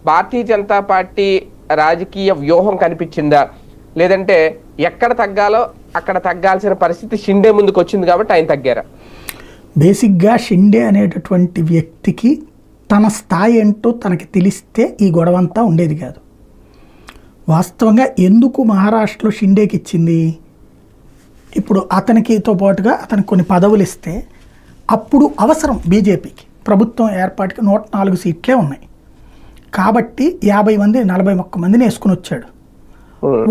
Bharatiya Janata party రాజకీయ వ్యూహం కనిపించిందా, లేదంటే ఎక్కడ తగ్గాలో అక్కడ తగ్గాల్సిన పరిస్థితి షిండే ముందుకు వచ్చింది కాబట్టి ఆయన తగ్గారా? బేసిక్గా షిండే అనేటటువంటి వ్యక్తికి తన స్థాయి ఏంటో తనకి తెలిస్తే ఈ గొడవ అంతా ఉండేది కాదు. వాస్తవంగా ఎందుకు మహారాష్ట్రలో షిండేకి ఇచ్చింది, ఇప్పుడు అతనికితో పాటుగా అతనికి కొన్ని పదవులు ఇస్తే అప్పుడు అవసరం బీజేపీకి ప్రభుత్వం ఏర్పాటుకి 104 సీట్లే ఉన్నాయి కాబట్టి 50 మంది 41 మందిని వేసుకుని వచ్చాడు.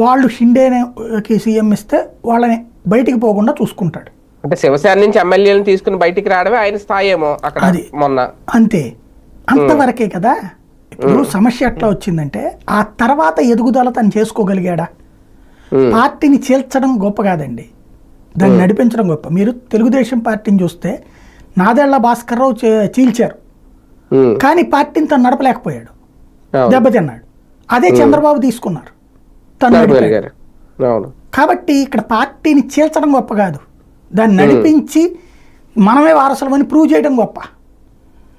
వాళ్ళు షిండేకి సీఎం ఇస్తే వాళ్ళని బయటికి పోకుండా చూసుకుంటాడు. అంటే శివసేన నుంచి ఎమ్మెల్యేలను తీసుకుని బయటికి రావడమే ఆయన స్థాయి ఏమో అక్కడ మొన్న. అంతే, అంతవరకే కదా. ఇప్పుడు సమస్య ఎట్లా వచ్చిందంటే ఆ తర్వాత ఎదుగుదల తను చేసుకోగలిగాడా? పార్టీని చీల్చడం గొప్ప కాదండి, దాన్ని నడిపించడం గొప్ప. మీరు తెలుగుదేశం పార్టీని చూస్తే నాదెళ్ల భాస్కర్రావు చీల్చారు కానీ పార్టీని తను నడపలేకపోయాడు, దెబ్బతిన్నాడు. అదే చంద్రబాబు తీసుకున్నారు, తను నడిపాడు. కాబట్టి ఇక్కడ పార్టీని చీల్చడం గొప్ప కాదు, దాన్ని నడిపించి మనమే వారసులమని ప్రూవ్ చేయడం గొప్ప.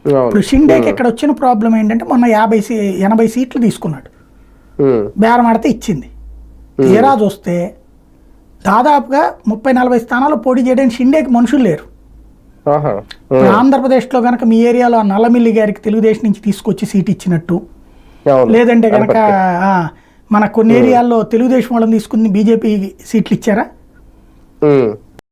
ఇప్పుడు షిండేకి ఇక్కడ వచ్చిన ప్రాబ్లం ఏంటంటే మొన్న 80 సీట్లు తీసుకున్నాడు, బేరం ఆడితే ఇచ్చింది. తీరా చూస్తే దాదాపుగా 30-40 స్థానాలు పోటీ చేయడానికి షిండేకి మనుషులు లేరు. ఆంధ్రప్రదేశ్లో కనుక మీ ఏరియాలో నల్లమిల్లి గారికి తెలుగుదేశం నుంచి తీసుకొచ్చి సీట్ ఇచ్చినట్టు, లేదంటే కనుక మన కొన్ని ఏరియాల్లో తెలుగుదేశం వాళ్ళని తీసుకుని బీజేపీ సీట్లు ఇచ్చారా?